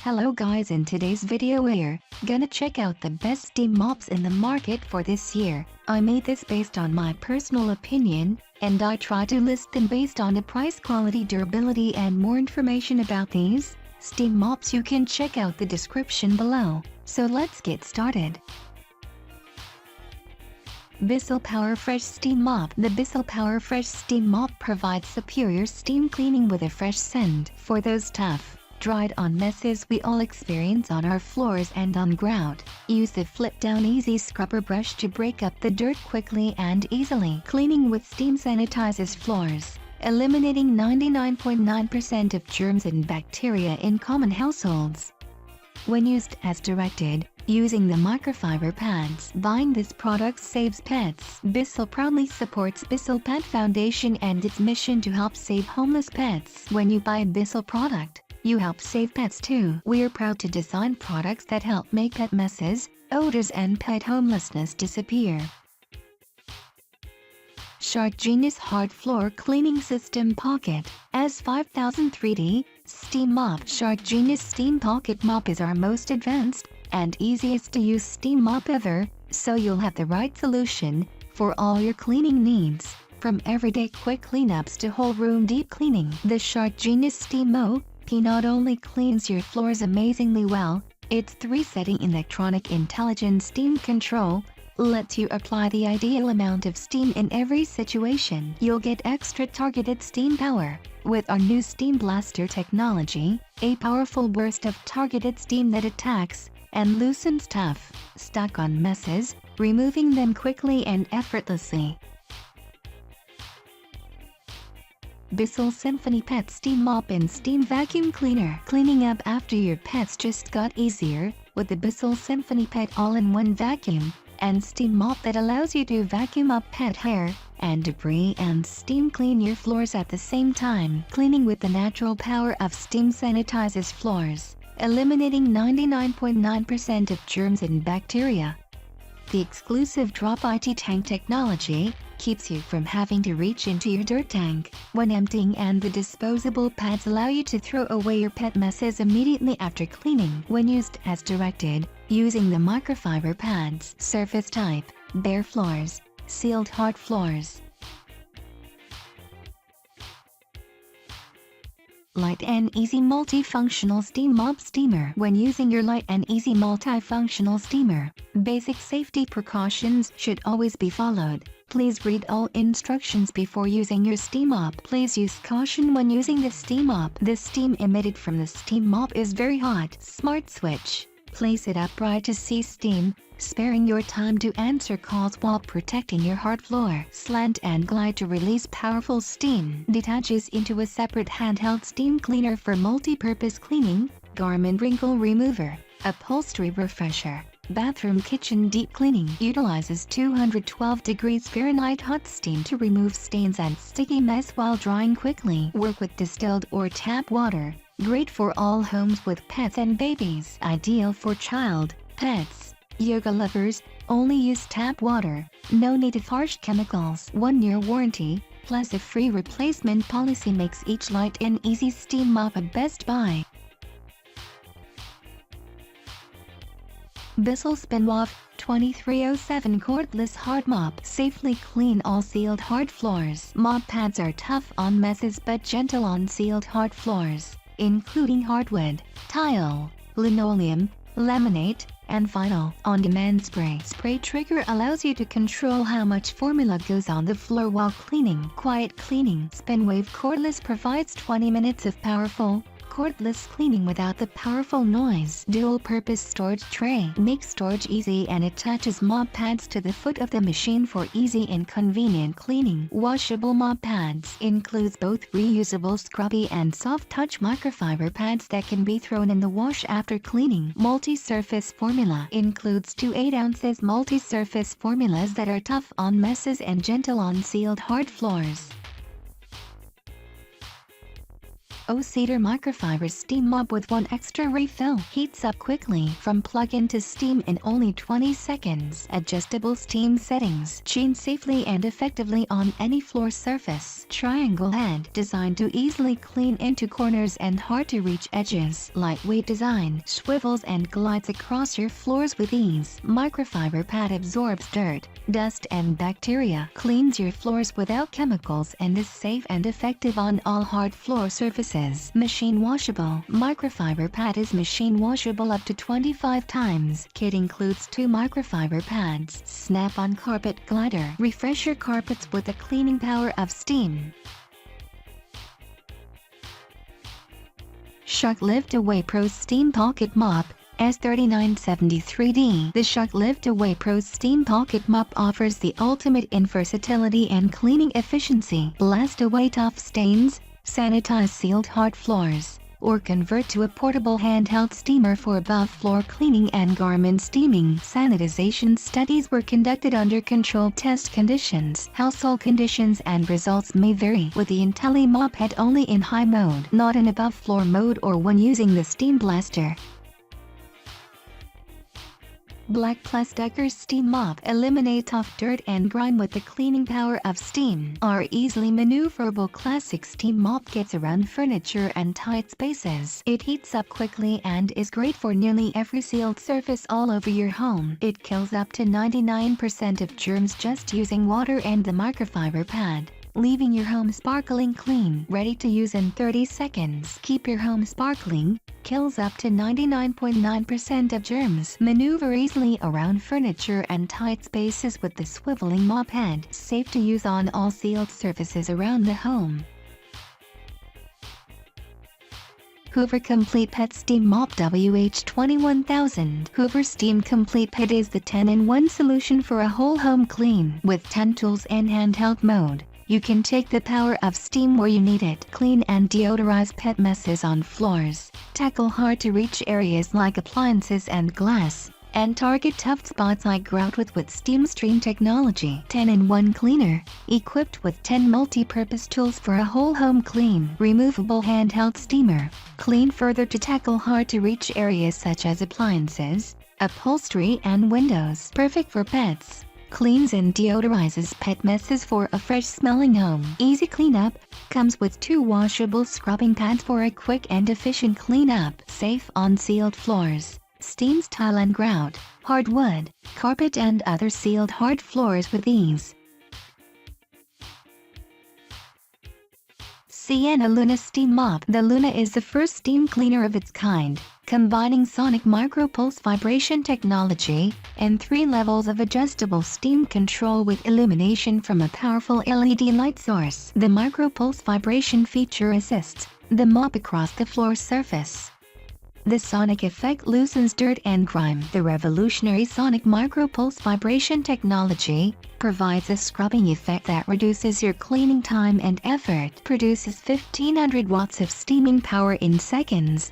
Hello guys, in today's video we're gonna check out the best steam mops in the market for this year. I made this based on my personal opinion, and I try to list them based on the price, quality, durability and more information about these steam mops. You can check out the description below. So let's get started. Bissell Power Fresh Steam Mop. The Bissell Power Fresh Steam Mop provides superior steam cleaning with a fresh scent. For those tough, dried-on messes we all experience on our floors and on ground, use the flip-down easy scrubber brush to break up the dirt quickly and easily. Cleaning with steam sanitizes floors, eliminating 99.9% of germs and bacteria in common households. When used as directed, using the microfiber pads. Buying this product saves pets. Bissell proudly supports Bissell Pet Foundation and its mission to help save homeless pets. When you buy a Bissell product, you help save pets too. We're proud to design products that help make pet messes, odors and pet homelessness disappear. Shark Genius Hard Floor Cleaning System Pocket S5000 3D Steam Mop. Shark Genius Steam Pocket Mop is our most advanced and easiest to use steam mop ever, so you'll have the right solution for all your cleaning needs. From everyday quick cleanups to whole room deep cleaning, the Shark Genius Steam Mop not only cleans your floors amazingly well, its 3-setting electronic intelligent steam control lets you apply the ideal amount of steam in every situation. You'll get extra targeted steam power with our new Steam Blaster technology, a powerful burst of targeted steam that attacks and loosens tough, stuck-on messes, removing them quickly and effortlessly. Bissell Symphony Pet Steam Mop and Steam Vacuum Cleaner. Cleaning up after your pets just got easier with the Bissell Symphony Pet all-in-one vacuum and steam mop that allows you to vacuum up pet hair and debris and steam clean your floors at the same time. Cleaning with the natural power of steam sanitizes floors, eliminating 99.9% of germs and bacteria. The exclusive Drop IT Tank technology keeps you from having to reach into your dirt tank when emptying, and the disposable pads allow you to throw away your pet messes immediately after cleaning. When used as directed, using the microfiber pads. Surface type: bare floors, sealed hard floors. Light and Easy Multifunctional Steam Mop Steamer. When using your Light and Easy Multifunctional Steamer, basic safety precautions should always be followed. Please read all instructions before using your steam mop. Please use caution when using the steam mop. The steam emitted from the steam mop is very hot. Smart switch: place it upright to see steam, sparing your time to answer calls while protecting your hard floor. Slant and glide to release powerful steam. Detaches into a separate handheld steam cleaner for multi-purpose cleaning. Garment wrinkle remover, upholstery refresher, bathroom kitchen deep cleaning. Utilizes 212 degrees Fahrenheit hot steam to remove stains and sticky mess while drying quickly. Work with distilled or tap water. Great for all homes with pets and babies. Ideal for child, pets, yoga lovers. Only use tap water. No need of harsh chemicals. 1-year warranty plus a free replacement policy makes each Light and Easy Steam Mop a best buy. Bissell Spinwave 2307 Cordless Hard Mop. Safely clean all sealed hard floors. Mop pads are tough on messes but gentle on sealed hard floors, including hardwood, tile, linoleum, laminate, and vinyl. On-demand spray. Spray trigger allows you to control how much formula goes on the floor while cleaning. Quiet cleaning. Spinwave Cordless provides 20 minutes of powerful, cordless cleaning without the powerful noise. Dual-purpose storage tray. Makes storage easy and attaches mop pads to the foot of the machine for easy and convenient cleaning. Washable mop pads. Includes both reusable scrubby and soft-touch microfiber pads that can be thrown in the wash after cleaning. Multi-surface formula. Includes 2 8-ounce multi-surface formulas that are tough on messes and gentle on sealed hard floors. O-Cedar Microfiber Steam Mop with 1 extra refill. Heats up quickly from plug-in to steam in only 20 seconds. Adjustable steam settings. Chain safely and effectively on any floor surface. Triangle head. Designed to easily clean into corners and hard-to-reach edges. Lightweight design. Swivels and glides across your floors with ease. Microfiber pad absorbs dirt, dust and bacteria. Cleans your floors without chemicals and is safe and effective on all hard floor surfaces. Machine washable. Microfiber pad is machine washable up to 25 times. Kit includes 2 microfiber pads. Snap-on carpet glider. Refresh your carpets with the cleaning power of steam. Shark Lift Away Pro Steam Pocket Mop S3973D. The Shark Lift Away Pro Steam Pocket Mop offers the ultimate in versatility and cleaning efficiency. Blast away tough stains, sanitize sealed hard floors, or convert to a portable handheld steamer for above-floor cleaning and garment steaming. Sanitization studies were conducted under controlled test conditions. Household conditions and results may vary, with the Intelli mop head only in high mode, not in above-floor mode or when using the steam blaster. BLACK+DECKER Steam Mop. Eliminate tough dirt and grime with the cleaning power of steam. Our easily maneuverable classic steam mop gets around furniture and tight spaces. It heats up quickly and is great for nearly every sealed surface all over your home. It kills up to 99% of germs just using water and the microfiber pad, leaving your home sparkling clean, ready to use in 30 seconds. Keep your home sparkling. Kills up to 99.9% of germs. Maneuver easily around furniture and tight spaces with the swiveling mop head. Safe to use on all sealed surfaces around the home. Hoover Complete Pet Steam Mop WH21000. Hoover Steam Complete Pet is the 10-in-1 solution for a whole home clean. With 10 tools and handheld mode, you can take the power of steam where you need it. Clean and deodorize pet messes on floors. Tackle hard-to-reach areas like appliances and glass. And target tough spots like grout with Steam Stream technology. 10-in-1 cleaner. Equipped with 10 multi-purpose tools for a whole home clean. Removable handheld steamer. Clean further to tackle hard-to-reach areas such as appliances, upholstery and windows. Perfect for pets. Cleans and deodorizes pet messes for a fresh-smelling home. Easy cleanup. Comes with 2 washable scrubbing pads for a quick and efficient cleanup. Safe on sealed floors. Steams tile and grout, hardwood, carpet and other sealed hard floors with ease. Sienna Luna Steam Mop. The Luna is the first steam cleaner of its kind, combining sonic micropulse vibration technology and 3 levels of adjustable steam control with illumination from a powerful LED light source. The micropulse vibration feature assists the mop across the floor surface. The sonic effect loosens dirt and grime. The revolutionary sonic micropulse vibration technology provides a scrubbing effect that reduces your cleaning time and effort. Produces 1500 watts of steaming power in seconds,